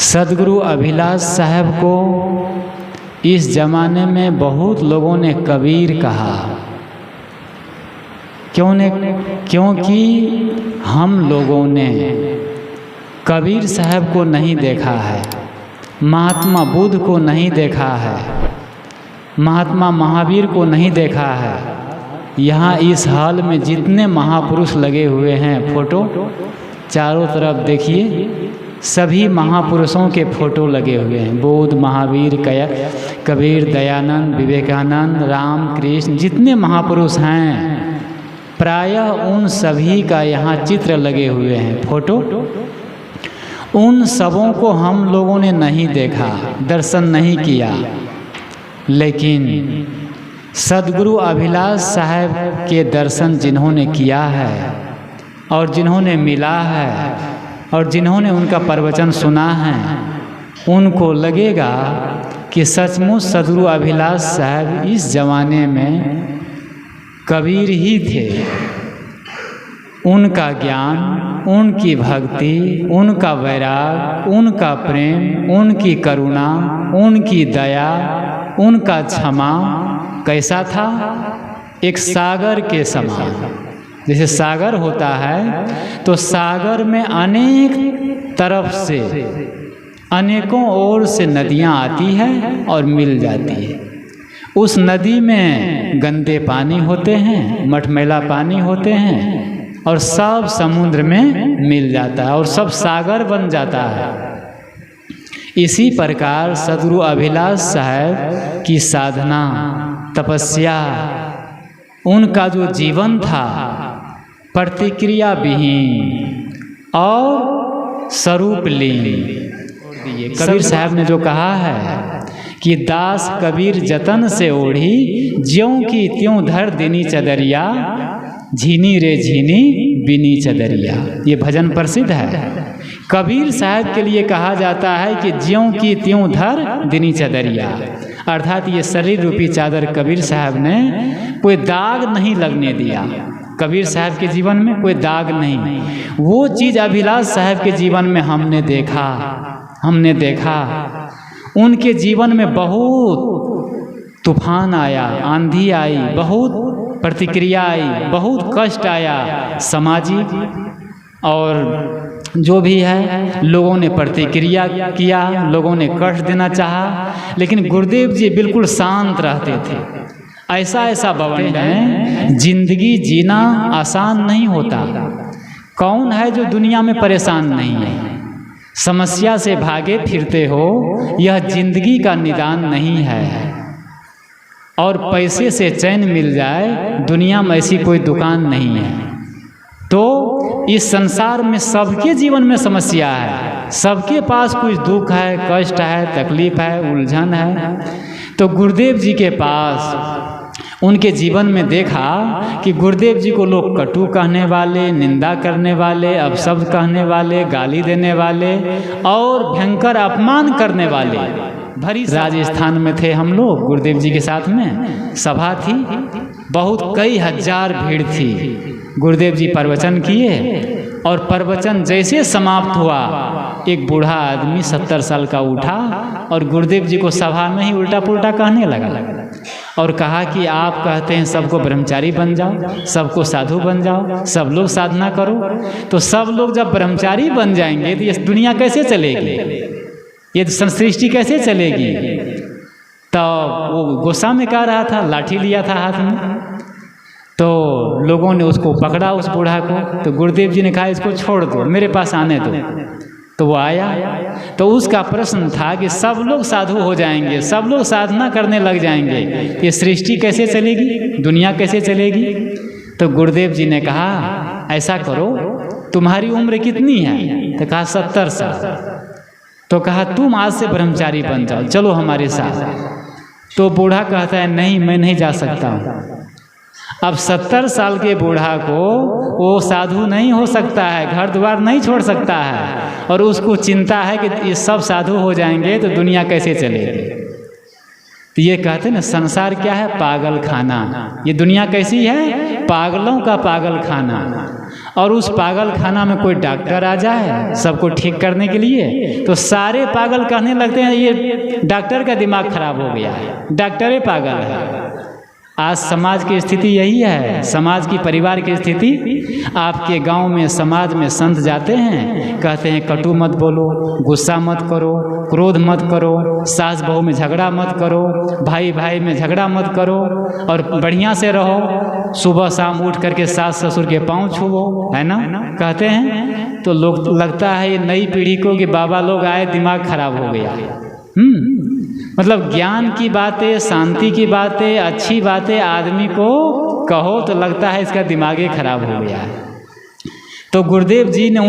सदगुरु अभिलाष साहब को इस ज़माने में बहुत लोगों ने कबीर कहा। क्योंकि हम लोगों ने कबीर साहब को नहीं देखा है, महात्मा बुद्ध को नहीं देखा है, महात्मा महावीर को नहीं देखा है। यहाँ इस हॉल में जितने महापुरुष लगे हुए हैं फोटो, चारों तरफ देखिए, सभी महापुरुषों के फोटो लगे हुए हैं। बुद्ध, महावीर, कबीर, दयानंद, विवेकानंद, राम, कृष्ण, जितने महापुरुष हैं प्रायः उन सभी का यहाँ चित्र लगे हुए हैं, फोटो। उन सबों को हम लोगों ने नहीं देखा, दर्शन नहीं किया, लेकिन सदगुरु अभिलाष साहब के दर्शन जिन्होंने किया है और जिन्होंने मिला है और जिन्होंने उनका प्रवचन सुना है, उनको लगेगा कि सचमुच सदगुरु अभिलाष साहब इस ज़माने में कबीर ही थे। उनका ज्ञान, उनकी भक्ति, उनका वैराग, उनका प्रेम, उनकी करुणा, उनकी दया, उनका क्षमा कैसा था? एक सागर के समान। जैसे सागर होता है तो सागर में अनेक तरफ से, अनेकों ओर से नदियां आती है और मिल जाती है। उस नदी में गंदे पानी होते हैं, मटमैला पानी होते हैं, और सब समुद्र में मिल जाता है और सब सागर बन जाता है। इसी प्रकार सदगुरु अभिलाष साहब की साधना, तपस्या, उनका जो जीवन था प्रतिक्रिया विहीन और स्वरूप लीन। कबीर साहब ने जो कहा है कि दास कबीर जतन से ओढ़ी, ज्यों की त्यों धर दिनी चदरिया, झीनी रे झीनी बिनी चदरिया। ये भजन प्रसिद्ध है। कबीर साहब के लिए कहा जाता है कि ज्यों की त्यों धर दिनी चदरिया, अर्थात ये शरीर रूपी चादर कबीर साहब ने कोई दाग नहीं लगने दिया। कबीर साहब के जीवन में कोई दाग नहीं। वो चीज़ अभिलाष साहब के जीवन में हमने देखा। उनके जीवन में बहुत तूफान आया, आंधी आई, बहुत प्रतिक्रिया आई, बहुत कष्ट आया, सामाजिक और जो भी है, लोगों ने प्रतिक्रिया किया, लोगों ने कष्ट देना चाहा, लेकिन गुरुदेव जी बिल्कुल शांत रहते थे। ऐसा बवंड है, जिंदगी जीना आसान नहीं होता। कौन है जो दुनिया में परेशान नहीं है? समस्या से भागे फिरते हो, यह जिंदगी का निदान नहीं है। और पैसे से चैन मिल जाए, दुनिया में ऐसी कोई दुकान नहीं है। तो इस संसार में सबके जीवन में समस्या है, सबके पास कुछ दुख है, कष्ट है, तकलीफ है, उलझन है। तो गुरुदेव जी के पास, उनके जीवन में देखा कि गुरुदेव जी को लोग कटु कहने वाले, निंदा करने वाले, अपशब्द कहने वाले, गाली देने वाले और भयंकर अपमान करने वाले भरी। राजस्थान में थे हम लोग, गुरुदेव जी के साथ में सभा थी, बहुत कई हजार भीड़ थी। गुरुदेव जी प्रवचन किए और प्रवचन जैसे समाप्त हुआ, एक बूढ़ा आदमी 70 साल का उठा और गुरुदेव जी को सभा में ही उल्टा पुल्टा कहने लगा और कहा कि आप कहते हैं सबको ब्रह्मचारी बन जाओ, सबको साधु बन जाओ, सब लोग साधना करो। तो सब लोग जब ब्रह्मचारी बन जाएंगे तो ये दुनिया कैसे चलेगी, ये सृष्टि कैसे चलेगी? तो वो गुस्सा में कह रहा था, लाठी लिया था हाथ में। तो लोगों ने उसको पकड़ा, उस बूढ़ा को। तो गुरुदेव जी ने कहा इसको छोड़ दो, मेरे पास आने दो। तो वो आया। तो उसका प्रश्न था कि सब लोग साधु हो जाएंगे, सब लोग साधना करने लग जाएंगे, ये सृष्टि कैसे चलेगी, दुनिया कैसे चलेगी? तो गुरुदेव जी ने कहा ऐसा करो, तुम्हारी उम्र कितनी है? तो कहा 70 साल। तो कहा तुम आज से ब्रह्मचारी बन जाओ, चलो हमारे साथ। तो बूढ़ा कहता है नहीं, मैं नहीं जा सकता हूँ। अब 70 साल के बूढ़ा को वो साधु नहीं हो सकता है, घर द्वार नहीं छोड़ सकता है, और उसको चिंता है कि ये सब साधु हो जाएंगे तो दुनिया कैसे चलेगी। तो ये कहते हैं ना, संसार क्या है? पागल खाना। ये दुनिया कैसी है? पागलों का पागल खाना। और उस पागल खाना में कोई डॉक्टर आ जाए सबको ठीक करने के लिए, तो सारे पागल कहने लगते हैं ये डॉक्टर का दिमाग खराब हो गया है, डॉक्टर ही पागल है। आज समाज की स्थिति यही है, समाज की परिवार की स्थिति। आपके गांव में समाज में संत जाते हैं, कहते हैं कटु मत बोलो, गुस्सा मत करो, क्रोध मत करो, सास बहू में झगड़ा मत करो, भाई भाई में झगड़ा मत करो, और बढ़िया से रहो, सुबह शाम उठ करके सास ससुर के पाँव छुओ, है ना, कहते हैं। तो लोग लगता है ये नई पीढ़ी को कि बाबा लोग आए दिमाग खराब हो गया। मतलब ज्ञान की बातें, शांति की बातें, अच्छी बातें आदमी को कहो तो लगता है इसका दिमाग ही खराब हो गया है। तो गुरुदेव जी ने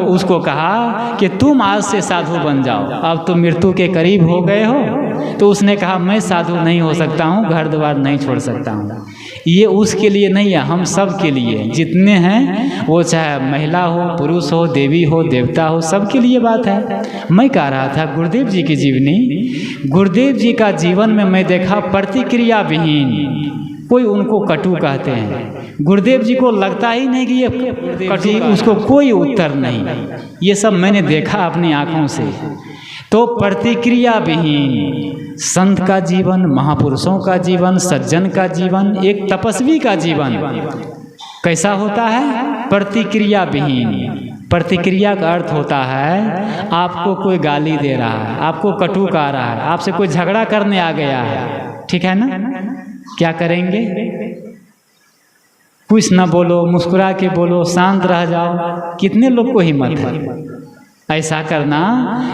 उसको कहा कि तुम आज से साधु बन जाओ, अब तुम मृत्यु के करीब हो गए हो। तो उसने कहा मैं साधु नहीं हो सकता हूँ, घर द्वार नहीं छोड़ सकता हूँ। ये उसके लिए नहीं है, हम सब के लिए, जितने हैं वो चाहे महिला हो, पुरुष हो, देवी हो, देवता हो, सबके लिए बात है। मैं कह रहा था गुरुदेव जी की जीवनी, गुरुदेव जी का जीवन में मैं देखा प्रतिक्रिया विहीन। कोई उनको कटु कहते हैं, गुरुदेव जी को लगता ही नहीं कि ये कटु, उसको कोई उत्तर नहीं। ये सब मैंने देखा अपनी आँखों से। तो प्रतिक्रिया विहीन संत का जीवन, महापुरुषों का जीवन, सज्जन का जीवन, एक तपस्वी का जीवन कैसा होता है? प्रतिक्रिया विहीन। प्रतिक्रिया का अर्थ होता है आपको कोई गाली दे रहा है, आपको कटु कह रहा है, आपसे कोई झगड़ा करने आ गया है, ठीक है ना, क्या करेंगे? कुछ ना बोलो, मुस्कुरा के बोलो, शांत रह जाओ। कितने लोग को हिम्मत है ऐसा करना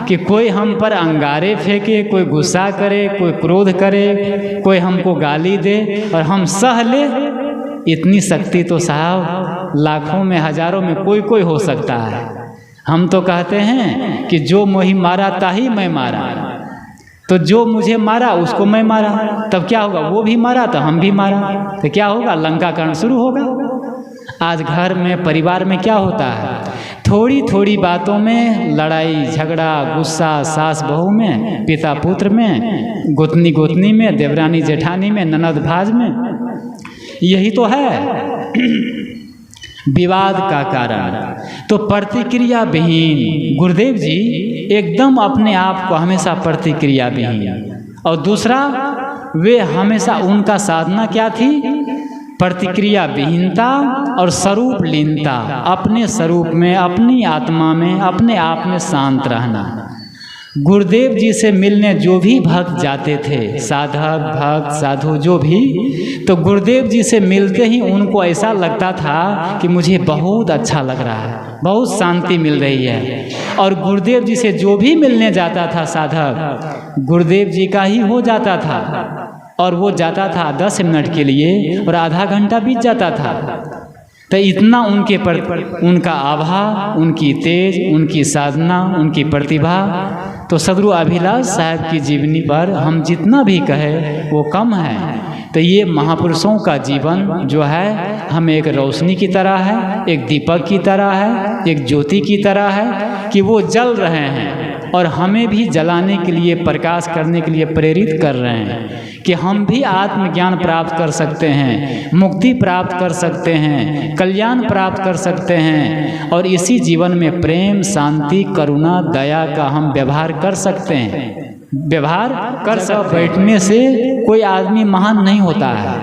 कि कोई हम पर अंगारे फेंके, कोई गुस्सा करे, कोई क्रोध करे, कोई हमको गाली दे और हम सह ले? इतनी शक्ति तो साहब लाखों में हजारों में कोई कोई हो सकता है। हम तो कहते हैं कि जो मोहि मारा ताही मैं मारा, तो जो मुझे मारा उसको मैं मारा, तब क्या होगा? वो भी मारा तो हम भी मारा, तो क्या होगा? लंका कांड शुरू होगा। आज घर में, परिवार में क्या होता है? थोड़ी थोड़ी बातों में लड़ाई झगड़ा, गुस्सा, सास बहू में, पिता पुत्र में, गोतनी गोतनी में, देवरानी जेठानी में, ननद भाज में, यही तो है विवाद का कारण। तो प्रतिक्रिया विहीन गुरुदेव जी एकदम अपने आप को हमेशा प्रतिक्रिया विहीन। और दूसरा, वे हमेशा, उनका साधना क्या थी? प्रतिक्रिया विहीनता और स्वरूप लीनता। अपने स्वरूप में, अपनी आत्मा में, अपने आप में शांत रहना। गुरुदेव जी से मिलने जो भी भक्त जाते थे, साधक भक्त साधु जो भी, तो गुरुदेव जी से मिलते ही उनको ऐसा लगता था कि मुझे बहुत अच्छा लग रहा है, बहुत शांति मिल रही है। और गुरुदेव जी से जो भी मिलने जाता था साधक, गुरुदेव जी का ही हो जाता था। और वो जाता था 10 मिनट के लिए और आधा घंटा बीत जाता था। तो इतना उनके पर उनका आभा, उनकी तेज, उनकी साधना, उनकी प्रतिभा। तो सदगुरु अभिलाष साहब की जीवनी पर हम जितना भी कहें वो कम है। तो ये महापुरुषों का जीवन जो है हमें एक रोशनी की तरह है, एक दीपक की तरह है, एक ज्योति की तरह है कि वो जल रहे हैं और हमें भी जलाने के लिए, प्रकाश करने के लिए प्रेरित कर रहे हैं कि हम भी आत्मज्ञान प्राप्त कर सकते हैं, मुक्ति प्राप्त कर सकते हैं, कल्याण प्राप्त कर सकते हैं। और इसी जीवन में प्रेम, शांति, करुणा, दया का हम व्यवहार कर सकते हैं। व्यवहार कर सकते। बैठने से कोई आदमी महान नहीं होता है,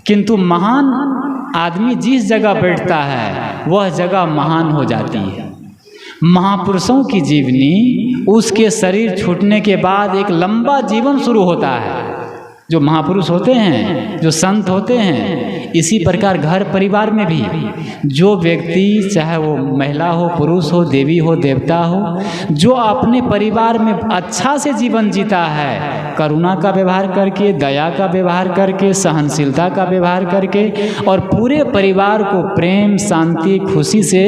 किंतु महान आदमी जिस जगह बैठता है वह जगह महान हो जाती है। महापुरुषों की जीवनी, उसके शरीर छूटने के बाद एक लंबा जीवन शुरू होता है। जो महापुरुष होते हैं, जो संत होते हैं, इसी प्रकार घर परिवार में भी जो व्यक्ति, चाहे वो महिला हो, पुरुष हो, देवी हो, देवता हो, जो अपने परिवार में अच्छा से जीवन जीता है, करुणा का व्यवहार करके, दया का व्यवहार करके, सहनशीलता का व्यवहार करके, और पूरे परिवार को प्रेम, शांति, खुशी से,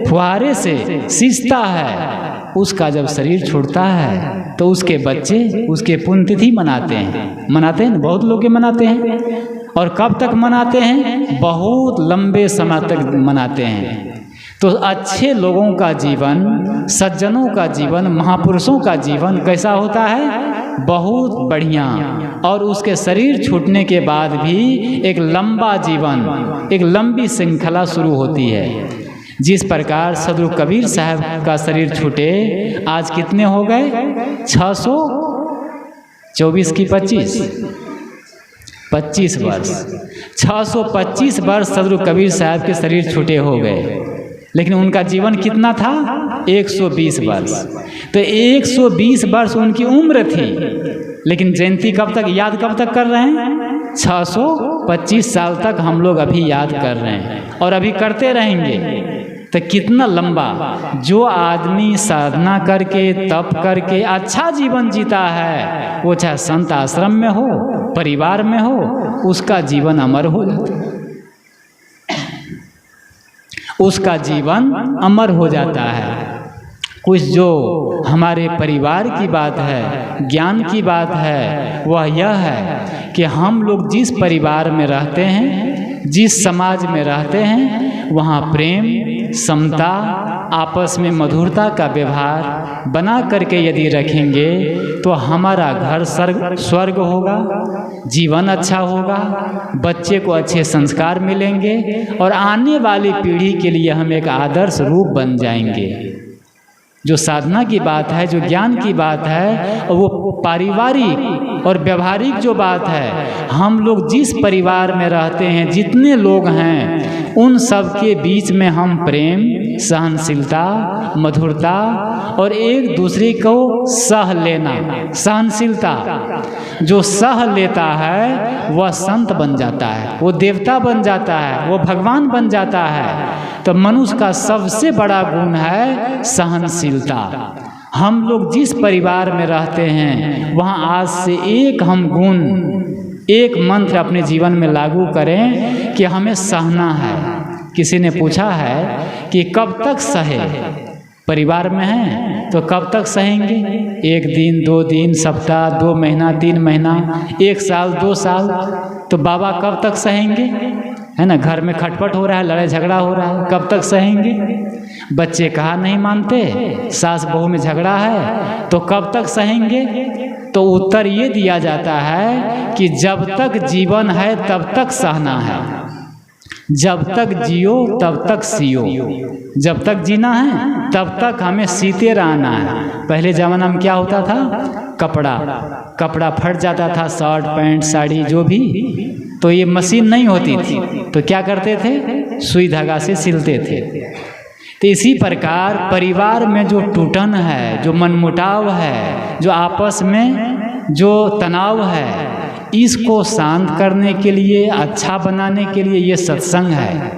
फुहारे से सींचता है, उसका जब शरीर छूटता है तो उसके बच्चे उसके पुण्यतिथि मनाते हैं, बहुत लोग मनाते हैं। और कब तक मनाते हैं? बहुत लंबे समय तक मनाते हैं। तो अच्छे लोगों का जीवन, सज्जनों का जीवन, महापुरुषों का जीवन कैसा होता है? बहुत बढ़िया। और उसके शरीर छूटने के बाद भी एक लंबा जीवन, एक लंबी श्रृंखला शुरू होती है। जिस प्रकार सदगुरु कबीर साहब का शरीर छूटे, आज कितने हो गए? 624 की 25 वर्ष, 625 वर्ष सदगुरु कबीर साहब के शरीर छूटे हो गए। लेकिन उनका जीवन कितना था? 120 वर्ष। तो 120 वर्ष उनकी उम्र थी, लेकिन जयंती कब तक याद, कब तक कर रहे हैं? 625 साल तक हम लोग अभी याद कर रहे हैं और अभी करते रहेंगे। तो कितना लंबा, जो आदमी साधना करके तप करके अच्छा जीवन जीता है, वो चाहे संत आश्रम में हो, परिवार में हो, उसका जीवन अमर हो जाता है, उसका जीवन अमर हो जाता है। कुछ जो हमारे परिवार की बात है, ज्ञान की बात है, वह यह है कि हम लोग जिस परिवार में रहते हैं, जिस समाज में रहते हैं, वहाँ प्रेम, समता, आपस में मधुरता का व्यवहार बना करके यदि रखेंगे तो हमारा घर स्वर्ग होगा, जीवन अच्छा होगा, बच्चे को अच्छे संस्कार मिलेंगे और आने वाली पीढ़ी के लिए हम एक आदर्श रूप बन जाएंगे। जो साधना की बात है, जो ज्ञान की बात है, वो पारिवारिक और व्यवहारिक जो बात है, हम लोग जिस परिवार में रहते हैं, जितने लोग हैं, उन सब के बीच में हम प्रेम, सहनशीलता, मधुरता और एक दूसरे को सह लेना, सहनशीलता, जो सह लेता है वह संत बन जाता है, वो देवता बन जाता है, वो भगवान बन जाता है। तो मनुष्य का सबसे बड़ा गुण है सहनशीलता। हम लोग जिस परिवार में रहते हैं, वहाँ आज से एक हम गुण, एक मंत्र अपने जीवन में लागू करें कि हमें सहना है। किसी ने पूछा है कि कब तक सहे, परिवार में हैं तो कब तक सहेंगे? 1 दिन, 2 दिन, सप्ताह, 2 महीना, 3 महीना, 1 साल, 2 साल, तो बाबा कब तक सहेंगे? है ना, घर में खटपट हो रहा है, लड़ाई झगड़ा हो रहा है, कब तक सहेंगे? बच्चे कहा नहीं मानते, सास बहू में झगड़ा है, तो कब तक सहेंगे? तो उत्तर ये दिया जाता है कि जब तक जीवन है तब तक सहना है, जब तक जियो तब तक सियो, जब तक जीना है तब तक हमें सीते रहना है। पहले ज़माना में क्या होता था? कपड़ा फट जाता था, शर्ट पैंट साड़ी जो भी, तो ये मशीन नहीं होती थी, तो क्या करते थे? सुई धागा से सिलते थे। तो इसी प्रकार परिवार में जो टूटन है, जो मनमुटाव है, जो आपस में जो तनाव है, इसको शांत करने के लिए, अच्छा बनाने के लिए ये सत्संग है।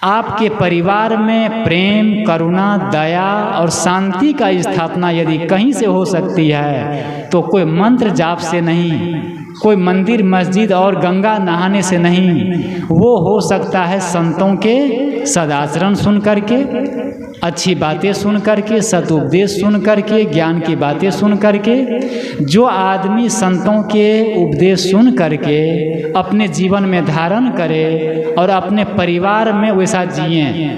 आपके परिवार में प्रेम, करुणा, दया और शांति का स्थापना यदि कहीं से हो सकती है, तो कोई मंत्र जाप से नहीं, कोई मंदिर मस्जिद और गंगा नहाने से नहीं, वो हो सकता है संतों के सदाचरण सुन करके, अच्छी बातें सुन करके, सदुपदेश सुन करके, ज्ञान की बातें सुन करके। जो आदमी संतों के उपदेश सुन करके अपने जीवन में धारण करे और अपने परिवार में वैसा जिए,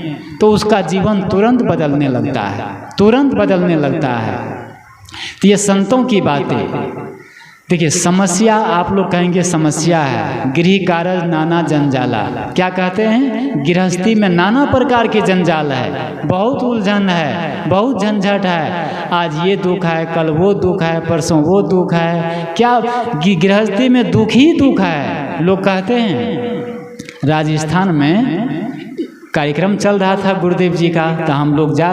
तो उसका जीवन तुरंत बदलने लगता है, तुरंत बदलने लगता है। तो ये संतों की बातें। देखिए, समस्या आप लोग कहेंगे समस्या है, गृह कारज नाना जंजाला। क्या कहते हैं? गृहस्थी में नाना प्रकार के जंजाल है, बहुत उलझन है, बहुत झंझट है। आज ये दुख है, कल वो दुख है, परसों वो दुख है। क्या गृहस्थी में दुख ही दुख है, लोग कहते हैं। राजस्थान में कार्यक्रम चल रहा था गुरुदेव जी का, तो हम लोग जा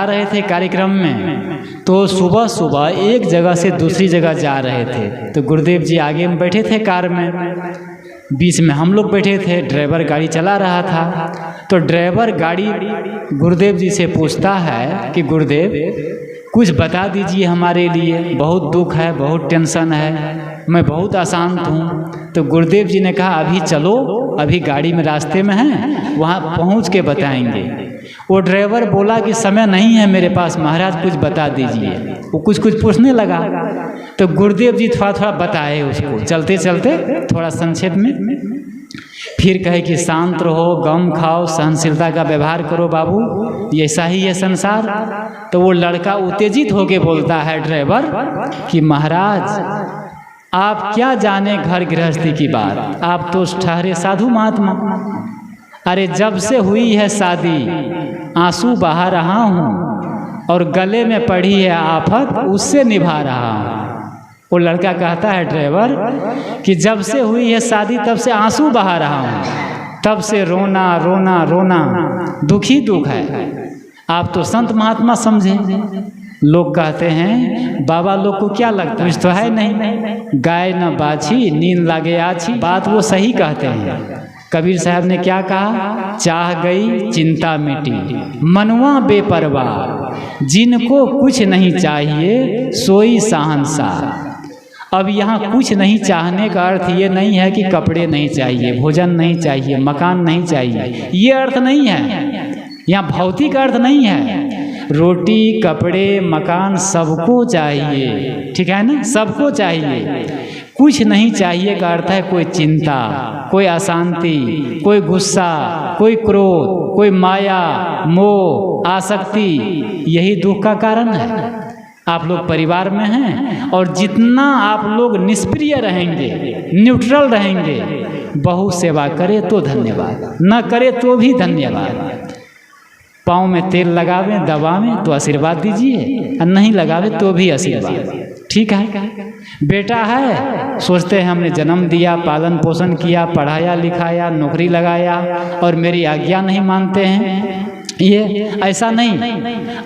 रहे थे कार्यक्रम में। तो सुबह सुबह एक जगह से दूसरी जगह जा रहे थे, तो गुरुदेव जी आगे में बैठे थे कार में, बीच में हम लोग बैठे थे, ड्राइवर गाड़ी चला रहा था। तो ड्राइवर गाड़ी गुरुदेव जी से पूछता है कि गुरुदेव कुछ बता दीजिए हमारे लिए, बहुत दुख है, बहुत टेंशन है, मैं बहुत अशांत हूँ। तो गुरुदेव जी ने कहा अभी चलो, अभी गाड़ी में रास्ते में हैं, वहाँ पहुँच के बताएंगे। वो ड्राइवर बोला कि समय नहीं है मेरे पास महाराज, कुछ बता दीजिए। वो कुछ पूछने लगा, तो गुरुदेव जी थोड़ा थोड़ा बताए उसको, चलते चलते थोड़ा संक्षेप में। फिर कहे कि शांत रहो, गम खाओ, सहनशीलता का व्यवहार करो बाबू, ऐसा ही है संसार। तो वो लड़का उत्तेजित होके बोलता है ड्राइवर कि महाराज आप क्या जाने घर गृहस्थी की बात, आप तो ठहरे साधु महात्मा, अरे जब से हुई है शादी आंसू बहा रहा हूँ और गले में पड़ी है आफत उससे निभा रहा हूँ। वो लड़का कहता है ड्राइवर कि जब से हुई है शादी तब से आंसू बहा रहा हूँ, तब से रोना रोना रोना दुख ही दुख है। आप तो संत महात्मा समझे। लोग कहते हैं बाबा लोग को क्या लगता है, कुछ तो है नहीं, गाय न बाछी नींद लागे आछी। बात वो सही कहते हैं। कबीर साहब ने क्या कहा, चाह गई चिंता मिटी मनवा बेपरवाह, जिनको कुछ नहीं चाहिए सोई शहंशाह। अब यहाँ कुछ नहीं चाहने का अर्थ ये नहीं है कि कपड़े नहीं चाहिए, भोजन नहीं चाहिए, मकान नहीं चाहिए, ये अर्थ नहीं है। यहाँ भौतिक अर्थ नहीं है। रोटी कपड़े मकान सबको चाहिए, ठीक है ना, सबको चाहिए। कुछ नहीं चाहिए का अर्थ है कोई चिंता, कोई अशांति, कोई गुस्सा, कोई क्रोध, कोई माया मोह आसक्ति, यही दुख का कारण है। आप लोग परिवार में हैं और जितना आप लोग निष्प्रिय रहेंगे, न्यूट्रल रहेंगे, बहु सेवा करे तो धन्यवाद, न करे तो भी धन्यवाद। पाँव में तेल लगावे दबावें तो आशीर्वाद दीजिए, और नहीं लगावे तो भी आशीर्वाद, ठीक है। बेटा है, सोचते हैं हमने जन्म दिया, पालन पोषण किया, पढ़ाया लिखाया, नौकरी लगाया और मेरी आज्ञा नहीं मानते हैं, ये ऐसा नहीं।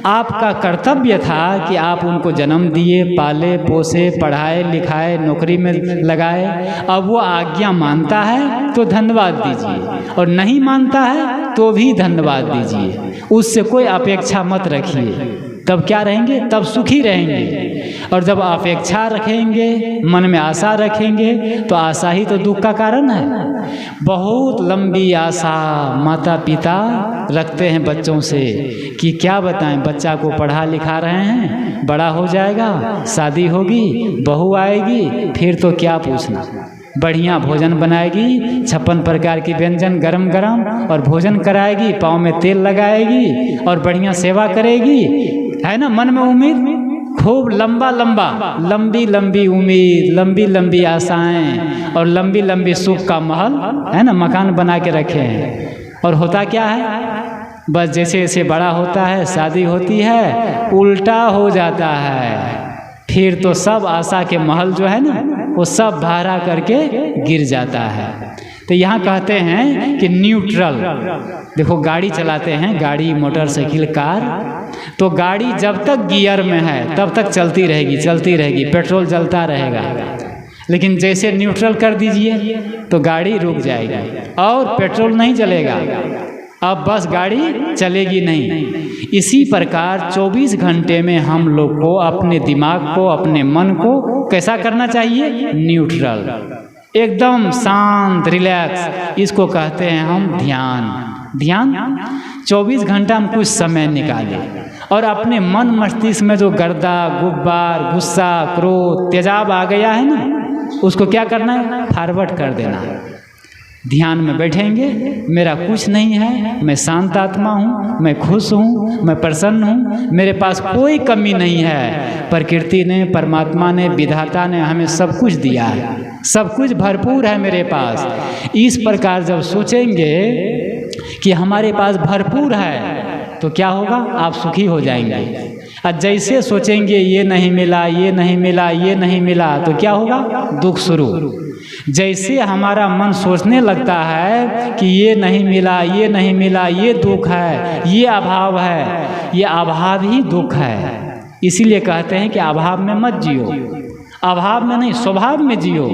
आपका कर्तव्य था कि आप उनको जन्म दिए, पाले पोसे, पढ़ाए लिखाए, नौकरी में लगाए। अब वो आज्ञा मानता है तो धन्यवाद दीजिए, और नहीं मानता है तो भी धन्यवाद दीजिए। उससे कोई अपेक्षा मत रखिए, तब क्या रहेंगे, तब सुखी रहेंगे। और जब अपेक्षा रखेंगे, मन में आशा रखेंगे, तो आशा ही तो दुख का कारण है। बहुत लंबी आशा माता पिता रखते हैं बच्चों से कि क्या बताएं, बच्चा को पढ़ा लिखा रहे हैं, बड़ा हो जाएगा, शादी होगी, बहू आएगी, फिर तो क्या पूछना, बढ़िया भोजन बनाएगी, 56 प्रकार की व्यंजन गरम गरम और भोजन कराएगी, पाँव में तेल लगाएगी और बढ़िया सेवा करेगी, है ना। मन में उम्मीद खूब लंबा लंबा, लंबी लंबी उम्मीद, लंबी लंबी आशाएं और लंबी लंबी सुख का महल, है ना, मकान बना के रखे हैं। और होता क्या है, बस जैसे जैसे बड़ा होता है, शादी होती है, उल्टा हो जाता है। फिर तो सब आशा के महल जो है ना, वो सब भाड़ा करके गिर जाता है। तो यहाँ कहते हैं कि न्यूट्रल, देखो गाड़ी चलाते हैं, गाड़ी मोटरसाइकिल कार, तो गाड़ी जब तक गियर में है तब तक चलती रहेगी, चलती रहेगी, पेट्रोल जलता रहेगा। लेकिन जैसे न्यूट्रल कर दीजिए तो गाड़ी रुक जाएगी और पेट्रोल नहीं जलेगा, अब बस गाड़ी चलेगी नहीं। इसी प्रकार 24 घंटे में हम लोग को अपने दिमाग को, अपने मन को कैसा करना चाहिए, न्यूट्रल, एकदम शांत, रिलैक्स। इसको कहते हैं हम ध्यान। ध्यान 24 घंटा हम कुछ समय निकालें और अपने मन मस्तिष्क में जो गर्दा गुब्बार गुस्सा क्रोध तेजाब आ गया है ना, उसको क्या करना है, फॉरवर्ड कर देना। ध्यान में बैठेंगे, मेरा कुछ नहीं है, मैं शांत आत्मा हूँ, मैं खुश हूँ, मैं प्रसन्न हूँ, मेरे पास कोई कमी नहीं है। प्रकृति ने, परमात्मा ने, विधाता ने हमें सब कुछ दिया है, सब कुछ भरपूर है मेरे पास। इस प्रकार जब सोचेंगे कि हमारे पास भरपूर है तो क्या होगा, आप सुखी हो जाएंगे। और जैसे सोचेंगे ये नहीं मिला, ये नहीं मिला, ये नहीं मिला, तो क्या होगा, दुख शुरू। जैसे हमारा मन सोचने लगता है कि ये नहीं मिला, ये नहीं मिला, ये दुख है, ये अभाव है, ये अभाव ही दुख है। इसीलिए कहते हैं कि अभाव में मत जियो, अभाव में नहीं, स्वभाव में जियो।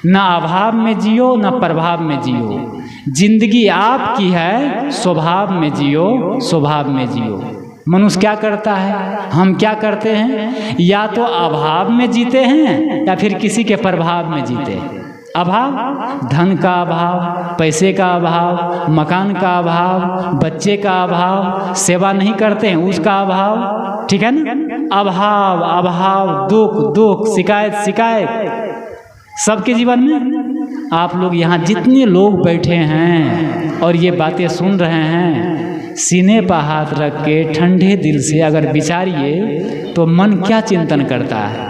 ना अभाव में जियो, ना प्रभाव में जियो। जिंदगी आपकी है, स्वभाव में जियो, स्वभाव में जियो। मनुष्य क्या करता है, हम क्या करते हैं, या तो अभाव में जीते हैं या फिर किसी के प्रभाव में जीते हैं। अभाव, धन का अभाव, पैसे का अभाव, मकान का अभाव, बच्चे का अभाव, सेवा नहीं करते हैं उसका अभाव, ठीक है ना। अभाव अभाव, दुख दुख, शिकायत शिकायत, सबके जीवन में। आप लोग यहाँ जितने लोग बैठे हैं और ये बातें सुन रहे हैं, सीने पर हाथ रख के ठंडे दिल से अगर विचारिए तो मन क्या चिंतन करता है।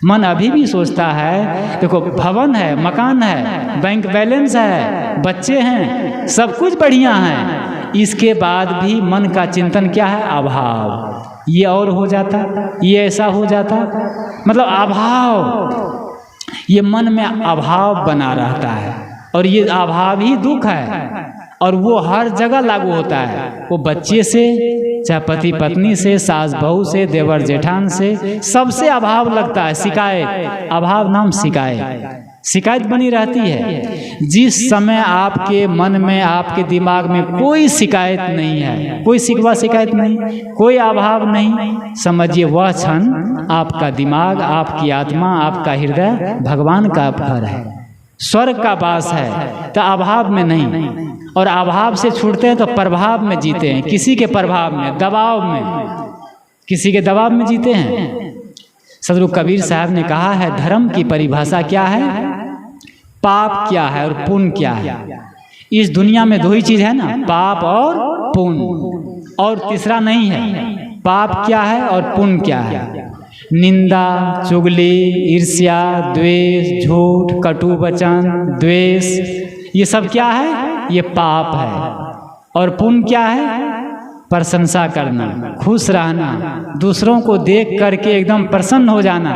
मन अभी भी सोचता है, देखो भवन है, मकान है, बैंक बैलेंस है, बच्चे हैं, सब कुछ बढ़िया है, इसके बाद भी मन का चिंतन क्या है? अभाव। ये और हो जाता, ये ऐसा हो जाता, मतलब अभाव, ये मन में अभाव बना रहता है। और ये अभाव ही दुख है, और वो हर जगह लागू होता है। वो बच्चे से, चाहे पति पत्नी से, सास बहू से, देवर जेठान से, सबसे अभाव लगता है। शिकायत, अभाव नाम शिकायत, शिकायत बनी रहती है। जिस समय आपके मन में, आपके दिमाग में कोई शिकायत नहीं है, कोई शिकवा शिकायत नहीं, कोई अभाव नहीं, समझिए वह क्षण आपका दिमाग, आपकी आत्मा, आपका हृदय भगवान का घर है, स्वर्ग का वास है। तो अभाव में नहीं, और अभाव से छूटते हैं तो प्रभाव में जीते हैं, किसी के प्रभाव में, दबाव में, किसी के दबाव में जीते हैं। सदगुरु कबीर साहब ने कहा है, धर्म की परिभाषा क्या है, पाप क्या है और पुण्य क्या है। इस दुनिया में दो ही चीज है ना, पाप और पुण्य, और तीसरा नहीं है। पाप क्या है और पुण्य क्या है? निंदा, चुगली, ईर्ष्या, द्वेष, झूठ, कटु वचन, द्वेष, ये सब क्या है? ये पाप है। और पुण्य क्या है? प्रशंसा करना, खुश रहना, दूसरों को देख करके एकदम प्रसन्न हो जाना,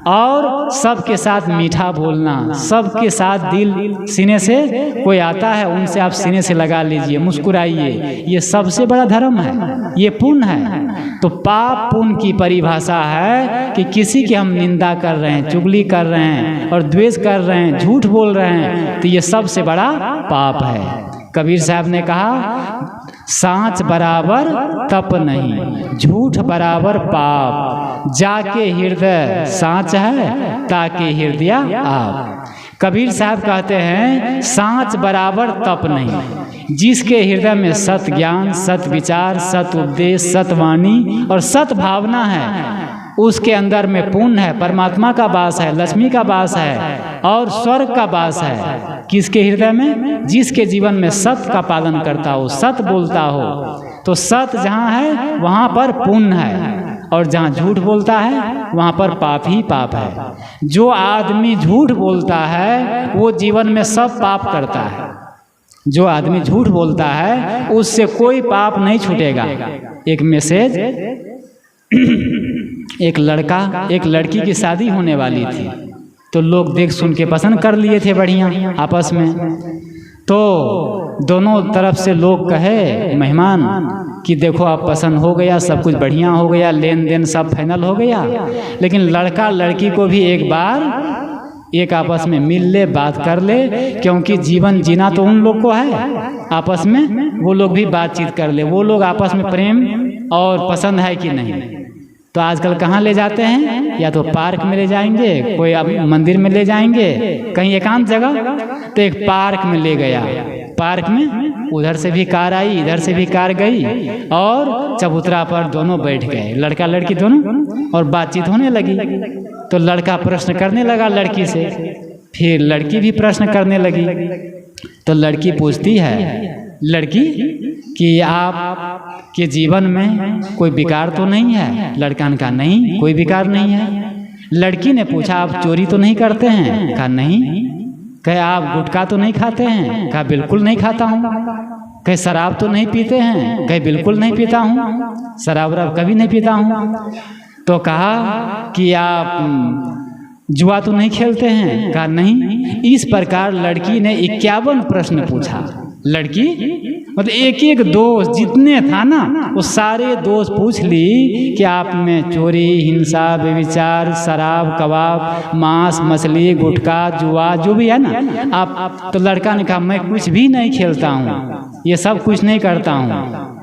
और सबके साथ मीठा बोलना, सबके साथ दिल, सीने से कोई आता है उनसे आप सीने से लगा लीजिए, मुस्कुराइए, ये सबसे बड़ा धर्म है, ये पुण्य है। तो पाप पुण्य की परिभाषा है कि किसी की हम निंदा कर रहे हैं, चुगली कर रहे हैं और द्वेष कर रहे हैं, झूठ बोल रहे हैं, तो ये सबसे बड़ा पाप है। कबीर साहब ने कहा, सांच बराबर तप नहीं, झूठ बराबर पाप, जाके हृदय सांच है, ताके हृदय आप। कबीर साहब कहते हैं, सांच बराबर तप नहीं, जिसके हृदय में सत ज्ञान, सत विचार, सत उपदेश, सतवाणी और सत भावना है, उसके अंदर में पुण्य है, परमात्मा का वास है, लक्ष्मी का वास है और स्वर्ग का वास है। किसके हृदय में? जिसके जीवन में सत का पालन करता हो, सत बोलता हो। तो सत जहाँ है वहाँ पर पुण्य है, और जहाँ झूठ बोलता है वहाँ पर पाप ही पाप है। जो आदमी झूठ बोलता है वो जीवन में सब पाप करता है। जो आदमी झूठ बोलता है उससे कोई पाप नहीं छूटेगा। एक मैसेज, एक लड़का, एक लड़की की शादी होने वाली थी, तो लोग देख सुन के पसंद कर लिए थे बढ़िया आपस में। तो दोनों तरफ से लोग कहे, मेहमान, कि देखो आप पसंद हो गया, सब कुछ बढ़िया हो गया, लेन देन सब फाइनल हो गया, लेकिन लड़का लड़की को भी एक बार एक आपस में मिल ले, बात कर ले, क्योंकि जीवन जीना तो उन लोग को है, आपस में वो लोग भी बातचीत कर ले, वो लोग आपस में प्रेम और पसंद है कि नहीं। तो आजकल कहाँ ले जाते हैं? या तो पार्क में ले जाएंगे, कोई मंदिर में ले जाएंगे, कहीं एकांत जगह, तो एक पार्क में ले गया। पार्क में उधर से भी कार आई, इधर से भी कार गई, और चबूतरा पर दोनों बैठ गए, लड़का लड़की दोनों, और बातचीत होने लगी। तो लड़का प्रश्न करने लगा लड़की से, फिर लड़की भी प्रश्न करने लगी। तो लड़की पूछती है, लड़की, कि आप के जीवन में कोई विकार तो नहीं है? लड़का ने कहा, नहीं, कोई विकार नहीं है। लड़की ने पूछा, आप चोरी तो नहीं करते हैं? कहा, नहीं। कहे, आप गुटखा तो नहीं खाते हैं? कहा, बिल्कुल नहीं खाता हूँ। कहे, शराब तो नहीं पीते हैं? कहे, बिल्कुल नहीं पीता हूँ, शराब वराब कभी नहीं पीता हूँ। तो कहा कि आप जुआ तो नहीं खेलते हैं? कहा, नहीं। इस प्रकार लड़की ने 51 प्रश्न पूछा। लड़की मतलब एक एक दोष जितने था ना, वो सारे दोष पूछ ली कि आप में चोरी, हिंसा, व्यभिचार, शराब, कबाब, मांस, मछली, गुटखा, जुआ, जो भी है ना आप। तो लड़का ने कहा, मैं कुछ भी नहीं खेलता हूँ, ये सब कुछ नहीं करता हूँ।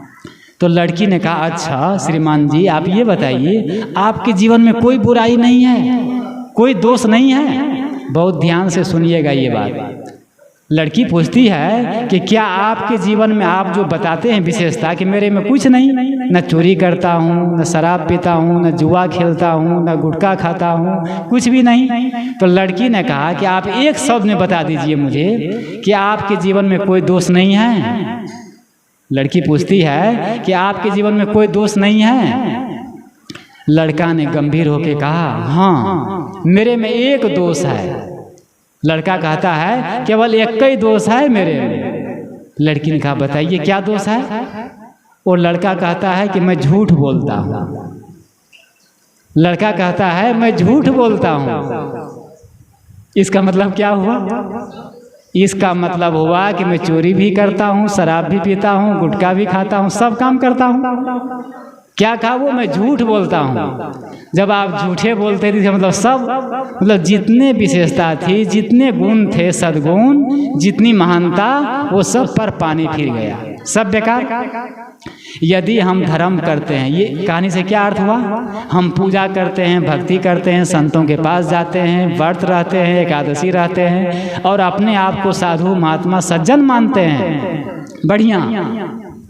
तो लड़की ने कहा, अच्छा श्रीमान जी, आप ये बताइए, आपके जीवन में कोई बुराई नहीं है, कोई दोष नहीं है? बहुत ध्यान से सुनिएगा ये बात। लड़की पूछती है कि क्या आपके जीवन में आप जो बताते हैं विशेषता कि मेरे में कुछ नहीं, न चोरी करता हूँ, न शराब पीता हूँ, न जुआ खेलता हूँ, न गुटखा खाता हूँ, कुछ भी नहीं। तो लड़की ने कहा कि आप एक शब्द में बता दीजिए मुझे कि आपके जीवन में कोई दोष नहीं है। लड़की पूछती है कि आपके जीवन में कोई दोष नहीं है? लड़का ने गंभीर होकर कहा, हाँ मेरे में एक दोष है। लड़का कहता है केवल एक ही दोष है मेरे में। लड़की ने कहा बताइए क्या दोष है? और लड़का कहता है कि मैं झूठ बोलता हूँ। लड़का कहता है मैं झूठ बोलता हूँ। इसका मतलब क्या हुआ? इसका मतलब हुआ कि मैं चोरी भी करता हूँ, शराब भी पीता हूँ, गुटखा भी खाता हूँ, सब काम करता हूँ। क्या कहा वो? मैं झूठ बोलता हूँ। जब आप झूठे बोलते थे मतलब सब, मतलब जितने विशेषता थी, जितने गुण थे, सद्गुण, जितनी महानता, वो सब पर पानी फिर गया, सब बेकार। यदि हम धर्म करते हैं, ये कहानी से क्या अर्थ हुआ? हम पूजा करते हैं, भक्ति करते हैं, संतों के पास जाते हैं, व्रत रहते हैं, एकादशी रहते हैं और अपने आप को साधु महात्मा सज्जन मानते हैं, बढ़िया,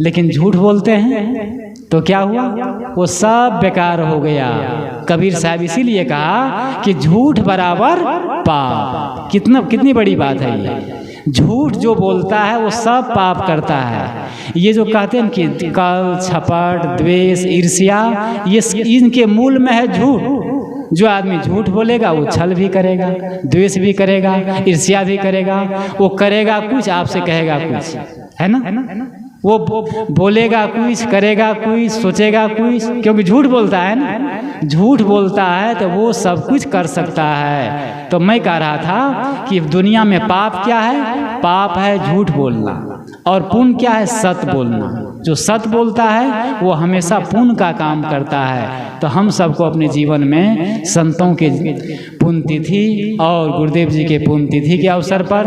लेकिन झूठ बोलते हैं तो क्या हुआ? वो सब बेकार हो गया। कबीर साहब इसीलिए कहा कि झूठ बराबर पाप। कितनी बड़ी बात है ये। झूठ जो बोलता है वो सब पाप करता है। ये जो कहते हैं कि कल, छपट, द्वेष, ईर्ष्या, ये इनके मूल में है झूठ। जो आदमी झूठ बोलेगा वो छल भी करेगा, द्वेष भी करेगा, ईर्ष्या भी करेगा, वो करेगा कुछ, आपसे कहेगा कुछ, है ना? वो बोलेगा कुछ, करेगा कुछ, सोचेगा कुछ, क्योंकि झूठ बोलता है ना। झूठ बोलता है तो वो सब कुछ कर सकता है। तो मैं कह रहा था कि दुनिया में पाप क्या है? पाप है झूठ बोलना, और पुण्य क्या है? सत बोलना। जो सत बोलता है वो हमेशा पुण्य का काम करता है। तो हम सबको अपने जीवन में संतों के पुण्यतिथि और गुरुदेव जी के पुण्यतिथि के अवसर पर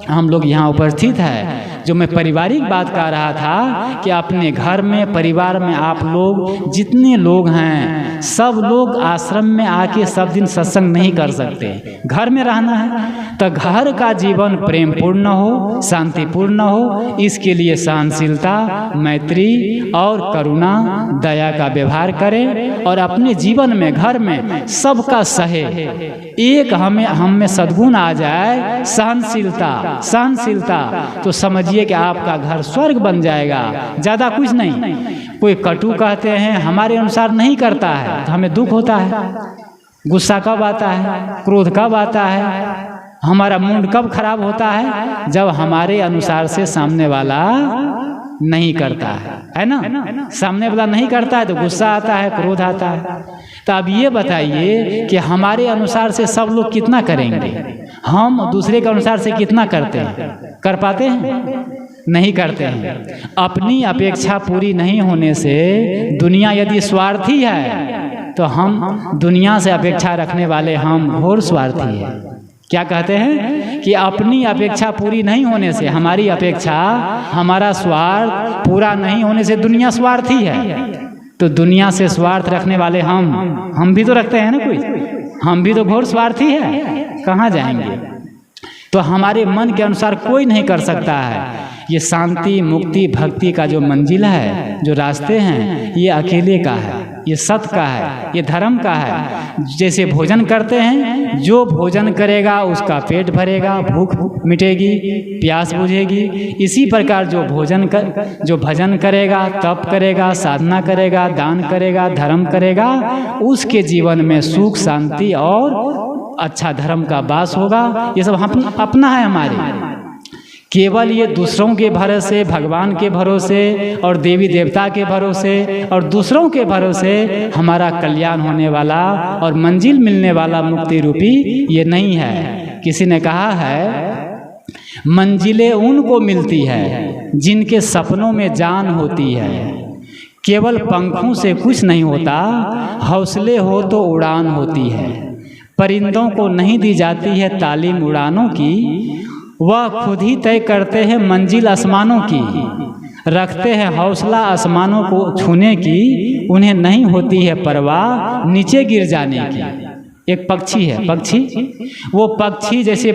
हम लोग यहाँ उपस्थित है। जो मैं पारिवारिक बात कह रहा था कि अपने घर में, परिवार में आप लोग जितने लोग हैं, सब लोग आश्रम में आके सब दिन सत्संग नहीं कर सकते, घर में रहना है। तो घर का जीवन प्रेम पूर्ण हो, शांतिपूर्ण हो, इसके लिए सहनशीलता, मैत्री और करुणा, दया का व्यवहार करें और अपने जीवन में, घर में सबका सहे। एक हम में सद्गुण आ जाए, सहनशीलता, तो समझिए कि आपका घर स्वर्ग बन जाएगा। ज़्यादा कुछ नहीं। कोई कटु कहते हैं, हमारे अनुसार नहीं करता है तो हमें दुख होता है। गुस्सा कब आता है? क्रोध कब आता है? हमारा मूड कब खराब होता है? जब हमारे अनुसार से सामने वाला नहीं करता है ना? सामने वाला नहीं करता है तो गुस्सा आता है, क्रोध आता है। तो अब ये बताइए कि हमारे अनुसार से सब लोग कितना करेंगे? हम दूसरे के अनुसार से कितना करते हैं? कर पाते हैं? नहीं करते हैं। अपनी अपेक्षा पूरी नहीं होने से दुनिया यदि स्वार्थी है तो हम, दुनिया से अपेक्षा रखने वाले हम घोर स्वार्थी है। क्या कहते हैं कि अपनी अपेक्षा पूरी नहीं होने से, हमारी अपेक्षा, हमारा स्वार्थ पूरा नहीं होने से दुनिया स्वार्थी है। तो दुनिया से स्वार्थ रखने वाले हम भी तो रखते हैं ना कोई, हम भी तो घोर स्वार्थी है, कहाँ जाएंगे? तो हमारे मन के अनुसार कोई नहीं कर सकता है। ये शांति, मुक्ति, भक्ति का जो मंजिल है, जो रास्ते हैं, ये अकेले का है, ये सत का है, ये धर्म का है। जैसे भोजन करते हैं, जो भोजन करेगा उसका पेट भरेगा, भूख मिटेगी, प्यास बुझेगी। इसी प्रकार जो भजन करेगा, तप करेगा, साधना करेगा, दान करेगा, धर्म करेगा, उसके जीवन में सुख, शांति और अच्छा धर्म का वास होगा। ये सब अपना है हमारे। केवल ये दूसरों के भरोसे, भगवान के भरोसे और देवी देवता के भरोसे और दूसरों के भरोसे हमारा कल्याण होने वाला और मंजिल मिलने वाला मुक्ति रूपी ये नहीं है। किसी ने कहा है, मंजिलें उनको मिलती है जिनके सपनों में जान होती है। केवल पंखों से कुछ नहीं होता, हौसले हो तो उड़ान होती है। परिंदों को नहीं दी जाती है तालीम उड़ानों की, वह खुद ही तय करते हैं मंजिल आसमानों की। रखते हैं हौसला आसमानों को छूने की, उन्हें नहीं होती है परवाह नीचे गिर जाने की। एक पक्षी है, वो पक्षी जैसे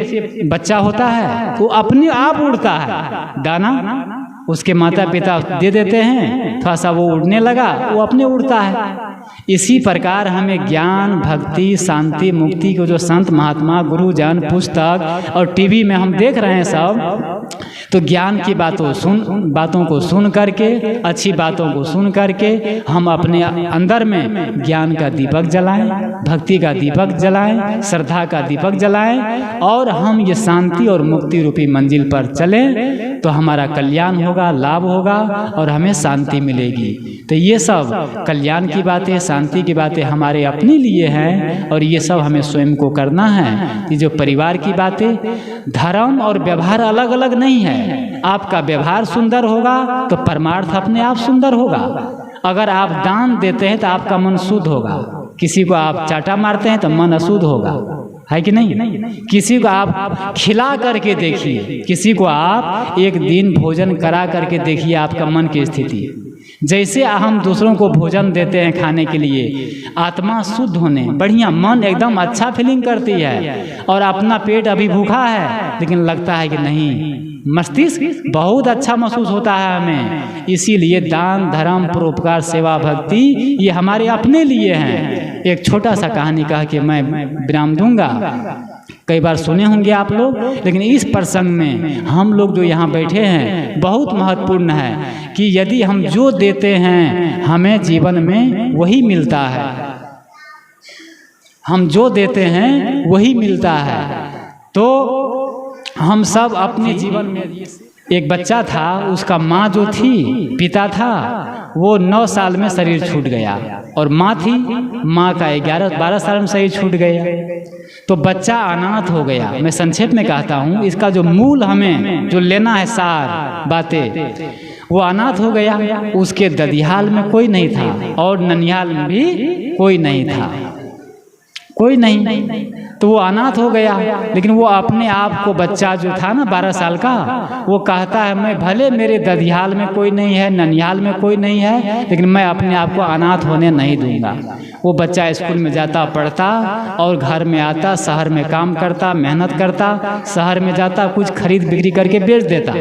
बच्चा होता है वो अपने आप उड़ता है। दाना उसके माता पिता दे देते हैं, थोड़ा सा वो उड़ने लगा, वो अपने उड़ता है। इसी प्रकार हमें ज्ञान, भक्ति, शांति, मुक्ति को जो संत महात्मा, गुरुजन, पुस्तक और टीवी में हम देख रहे हैं सब, तो ज्ञान की बातों को सुन करके, अच्छी बातों को सुन करके हम अपने अंदर में ज्ञान का दीपक जलाएं, भक्ति का दीपक जलाएं, श्रद्धा का दीपक जलाएं और हम ये शांति और मुक्ति रूपी मंजिल पर चलें तो हमारा कल्याण होगा, लाभ होगा और हमें शांति मिलेगी। तो ये सब कल्याण की बातें, शांति की बातें हमारे अपने लिए हैं और ये सब हमें स्वयं को करना है। ये जो परिवार की बातें, धर्म और व्यवहार अलग अलग नहीं है। आपका व्यवहार सुंदर होगा तो परमार्थ अपने आप सुंदर होगा। अगर आप दान देते हैं तो आपका मन शुद्ध होगा, किसी को आप चाटा मारते हैं तो मन अशुद्ध होगा, है कि नहीं? किसी को आप खिला करके देखिए, किसी को आप एक दिन भोजन करा करके देखिए आपका मन की स्थिति। जैसे हम दूसरों को भोजन देते हैं खाने के लिए, आत्मा शुद्ध होने बढ़िया, मन एकदम अच्छा फीलिंग करती है और अपना पेट अभी भूखा है लेकिन लगता है कि नहीं, मस्तिष्क बहुत अच्छा महसूस होता है हमें। इसीलिए दान, धर्म, परोपकार, सेवा, भक्ति ये हमारे अपने लिए हैं। एक छोटा सा कहानी कह के मैं विराम दूंगा। कई बार सुने होंगे आप लोग, लेकिन इस प्रसंग में हम लोग जो यहाँ बैठे हैं बहुत महत्वपूर्ण है कि यदि हम जो देते हैं हमें जीवन में वही मिलता है। हम जो देते हैं वही मिलता है। तो हम सब अपने जीवन में, एक बच्चा था, उसका माँ जो थी, पिता था, वो 9 साल में शरीर छूट गया और माँ थी, माँ का 11-12 साल में शरीर छूट गया। तो बच्चा अनाथ हो गया। मैं संक्षेप में कहता हूँ, इसका जो मूल हमें जो लेना है सार बातें, वो अनाथ हो गया। उसके ददियाल में कोई नहीं था और ननिहाल में भी कोई नहीं था, कोई नहीं। तो वो अनाथ हो गया। लेकिन वो अपने आप को, बच्चा जो था ना 12 साल का, वो कहता है मैं भले मेरे ददियाल में कोई नहीं है, ननिहाल में कोई नहीं है, लेकिन मैं अपने आप को अनाथ होने नहीं दूंगा। वो बच्चा स्कूल में जाता, पढ़ता और घर में आता, शहर में काम करता, मेहनत करता, शहर में जाता, कुछ खरीद बिक्री करके बेच देता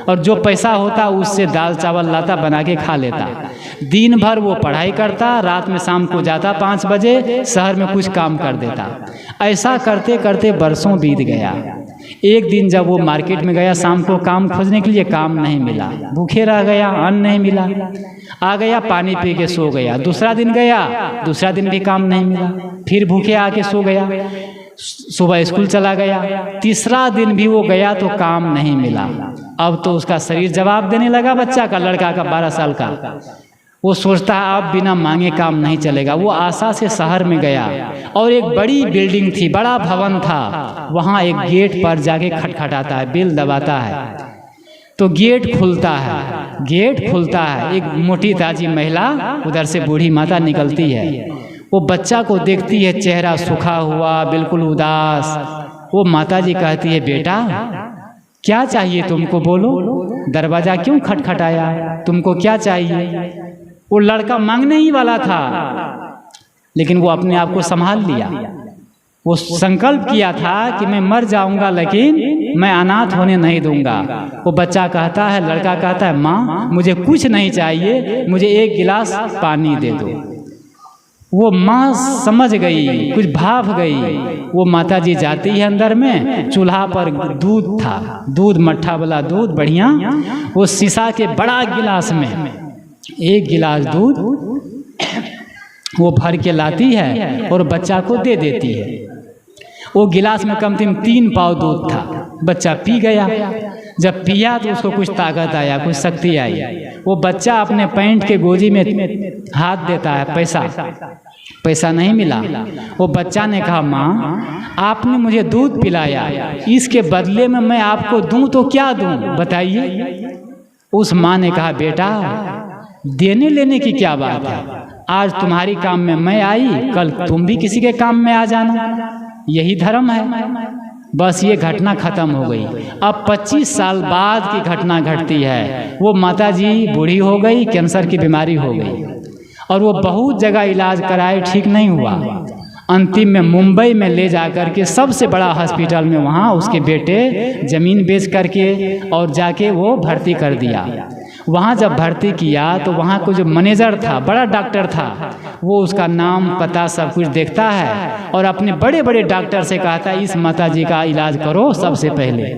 और जो पैसा होता उससे दाल चावल लाता, बना के खा लेता। दिन भर वो पढ़ाई करता, रात में शाम को जाता 5 बजे, शहर में कुछ काम कर देता। ऐसा करते करते बरसों बीत गया। एक दिन जब वो मार्केट में गया शाम को काम खोजने के लिए, काम नहीं मिला, भूखे रह गया, अन्न नहीं मिला, आ गया, पानी पी के सो गया। दूसरा दिन गया, दूसरा दिन भी काम नहीं मिला, फिर भूखे आके सो गया। सुबह स्कूल चला गया, तीसरा दिन भी वो गया तो काम नहीं मिला। अब तो उसका शरीर जवाब देने लगा, बच्चा का, लड़का का 12 साल का। वो सोचता है अब बिना मांगे काम नहीं चलेगा। वो आशा से शहर में गया और एक बड़ी बिल्डिंग थी, बड़ा भवन था, वहाँ एक गेट पर जाके खटखटाता है, बेल दबाता है तो गेट खुलता है। गेट खुलता है, एक मोटी ताजी महिला, उधर से बूढ़ी माता निकलती है। वो बच्चा को देखती है, चेहरा सूखा हुआ, बिल्कुल उदास। वो माता जी कहती है, बेटा क्या चाहिए तुमको, बोलो, दरवाजा क्यों खटखटाया, तुमको क्या चाहिए? वो लड़का मांगने ही वाला था, लेकिन वो अपने आप को संभाल लिया। वो संकल्प किया था कि मैं मर जाऊंगा लेकिन मैं अनाथ होने नहीं दूंगा। वो बच्चा कहता है, लड़का कहता है, माँ मुझे कुछ नहीं चाहिए, मुझे एक गिलास पानी दे दो। वो माँ समझ गई, कुछ भाव गई। वो माता जी जाती है अंदर में, चूल्हा पर दूध था, दूध मट्ठा वाला दूध बढ़िया, वो शीशा के बड़ा गिलास में एक गिलास दूध वो भर के लाती है और बच्चा को दे देती है। वो गिलास में कम से कम 3 पाव दूध था। बच्चा पी गया। जब पिया तो उसको कुछ ताकत आया, कुछ शक्ति आई। वो बच्चा अपने पैंट के गोजी में हाथ देता है, पैसा नहीं मिला। वो बच्चा ने कहा, माँ आपने मुझे दूध पिलाया, इसके बदले में मैं आपको दूं तो क्या दूं, बताइए। उस माँ ने कहा, बेटा देने लेने की क्या बात है, आज तुम्हारी काम में मैं आई, कल तुम भी किसी के काम में आ जाना, यही धर्म है। बस ये घटना खत्म हो गई। अब 25 साल बाद की घटना घटती है। वो माताजी बूढ़ी हो गई, कैंसर की बीमारी हो गई और वो बहुत जगह इलाज कराए, ठीक नहीं हुआ। अंतिम में मुंबई में ले जाकर के सबसे बड़ा हॉस्पिटल में, वहाँ उसके बेटे ज़मीन बेच करके और जाके वो भर्ती कर दिया। वहाँ जब भर्ती किया तो वहाँ को जो मैनेजर था, बड़ा डॉक्टर था, वो उसका नाम पता सब कुछ देखता है और अपने बड़े बड़े डॉक्टर से कहता है इस माता जी का इलाज करो सबसे पहले।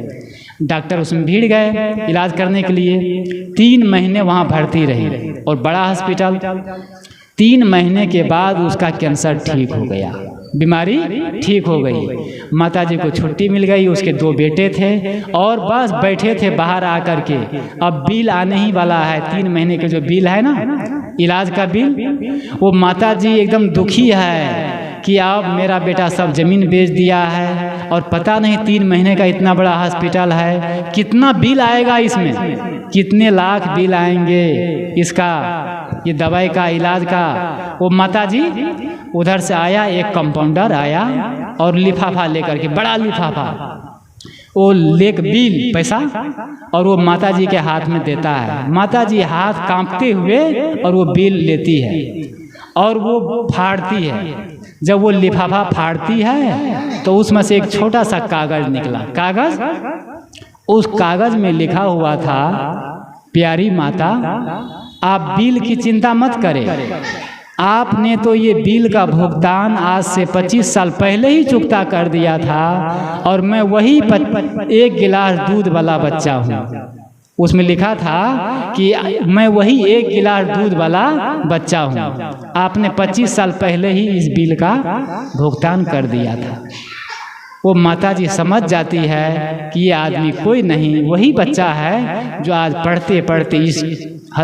डॉक्टर उसमें भीड़ गए इलाज करने के लिए। 3 महीने वहाँ भर्ती रही और बड़ा हॉस्पिटल। 3 महीने के बाद उसका कैंसर ठीक हो गया, बीमारी ठीक हो गई। माता जी को छुट्टी मिल गई। उसके 2 बेटे थे और बस बैठे थे बाहर आकर के। अब बिल आने ही वाला है, 3 महीने के जो बिल है ना इलाज का बिल। वो माता जी एकदम दुखी है कि अब मेरा बेटा सब ज़मीन बेच दिया है और पता नहीं 3 महीने का इतना बड़ा हॉस्पिटल है, कितना बिल आएगा इसमें, कितने लाख बिल आएंगे इसका, ये दवाई का इलाज का। वो माता जी उधर से आया, एक कंपाउंडर आया और लिफाफा लेकर के, बड़ा लिफाफा, वो लेक बिल पैसा और वो माता जी के हाथ में देता है। माता जी हाथ कांपते हुए और वो बिल लेती है और वो फाड़ती है। जब वो लिफाफा फाड़ती है तो उसमें से एक छोटा सा कागज निकला। कागज, उस कागज में लिखा हुआ था, प्यारी माता आप बिल की चिंता मत करें, आपने तो ये बिल का भुगतान आज से 25 साल पहले ही चुकता कर दिया था और मैं वही 1 गिलास दूध वाला बच्चा हूँ। उसमें लिखा था कि मैं वही 1 गिलास दूध वाला बच्चा हूँ, आपने 25 साल पहले ही इस बिल का भुगतान कर दिया था। वो माता जी समझ जाती है कि ये आदमी कोई नहीं, वही बच्चा है जो आज पढ़ते पढ़ते इस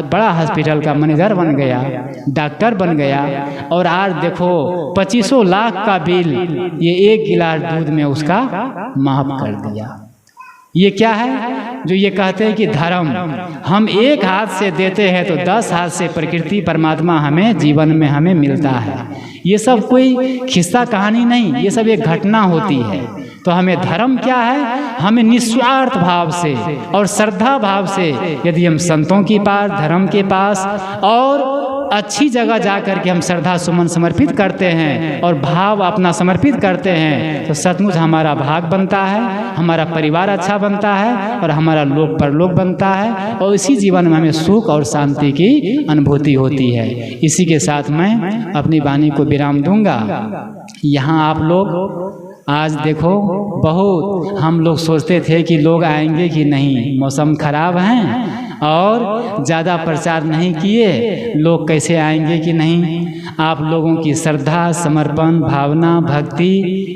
बड़ा हॉस्पिटल का मैनेजर बन गया, डॉक्टर बन गया और आज देखो 25 लाख का बिल ये 1 गिलास दूध में उसका माफ कर दिया। ये क्या है जो ये कहते हैं कि धर्म, हम एक हाथ से देते हैं तो 10 हाथ से प्रकृति परमात्मा हमें जीवन में हमें मिलता है। ये सब कोई खिस्सा कहानी नहीं, ये सब एक घटना होती है। तो हमें धर्म क्या है, हमें निस्वार्थ भाव से और श्रद्धा भाव से यदि हम संतों के पास, धर्म के पास और अच्छी जगह जा कर के हम श्रद्धा सुमन समर्पित करते हैं और भाव अपना समर्पित करते हैं तो सचमुच हमारा भाग बनता है, हमारा परिवार अच्छा बनता है और हमारा लोक परलोक बनता है और इसी जीवन में हमें सुख और शांति की अनुभूति होती है। इसी के साथ मैं अपनी वाणी को विराम दूंगा। यहाँ आप लोग आज देखो, बहुत हम लोग सोचते थे कि लोग आएंगे कि नहीं, मौसम खराब है और ज़्यादा प्रचार नहीं किए, लोग कैसे आएंगे कि नहीं। आप लोगों की श्रद्धा, समर्पण, भावना, भक्ति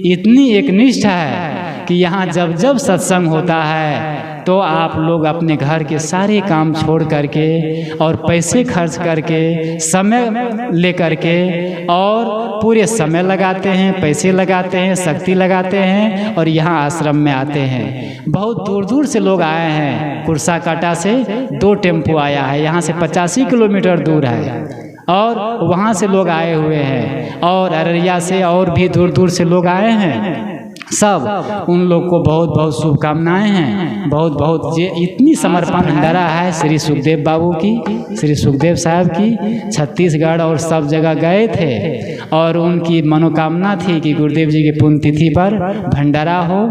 इतनी एकनिष्ठ है कि यहाँ जब जब सत्संग होता है तो आप लोग अपने घर के सारे काम छोड़ करके और पैसे खर्च करके, समय लेकर के और पूरे समय लगाते हैं, पैसे लगाते हैं, शक्ति लगाते हैं और यहाँ आश्रम में आते हैं। बहुत दूर दूर से लोग आए हैं, कुर्साकाटा से 2 टेम्पो आया है, यहाँ से 85 किलोमीटर दूर है और वहाँ से लोग आए हुए हैं और अररिया से और भी दूर दूर से लोग आए हैं। सब उन लोग को बहुत बहुत शुभकामनाएं हैं। बहुत बहुत ये इतनी समर्पण भंडारा है श्री सुखदेव बाबू की, श्री सुखदेव साहब की। छत्तीसगढ़ और सब जगह गए थे और उनकी मनोकामना थी कि गुरुदेव जी की पुण्यतिथि पर भंडारा हो,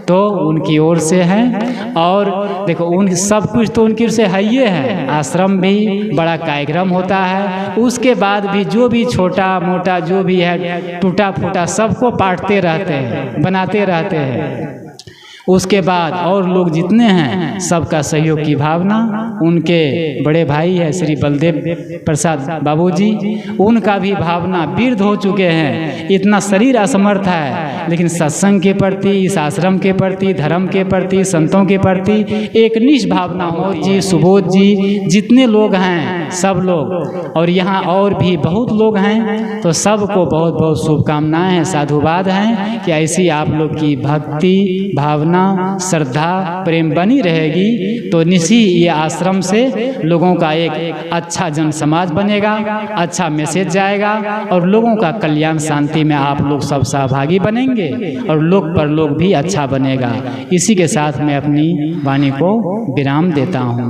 तो उनकी ओर से है। और देखो उन सब कुछ तो उनकी ओर से है ही है। आश्रम भी बड़ा कार्यक्रम होता है, उसके बाद भी जो भी छोटा मोटा जो भी है टूटा फूटा सबको बांटते रहते हैं, बनाते रहते हैं। उसके बाद और लोग जितने हैं सबका सहयोग की भावना। उनके बड़े भाई है श्री बलदेव प्रसाद बाबूजी, उनका भी भावना, वृद्ध हो चुके हैं, इतना शरीर असमर्थ है, लेकिन सत्संग के प्रति, इस आश्रम के प्रति, धर्म के प्रति, संतों के प्रति एक निष्ठ भावना हो। जी सुबोध जी, जितने लोग हैं सब लोग, और यहाँ और भी बहुत लोग हैं, तो सबको बहुत बहुत शुभकामनाएं हैं, साधुवाद हैं कि ऐसी आप लोग की भक्ति, भावना, श्रद्धा, प्रेम बनी रहेगी तो निश्चित ये आश्रम से लोगों का एक अच्छा जन समाज बनेगा, अच्छा मैसेज जाएगा और लोगों का कल्याण शांति में आप लोग सब सहभागी बनेंगे और लोक परलोक भी अच्छा बनेगा। इसी के साथ मैं अपनी वाणी को विराम देता हूँ।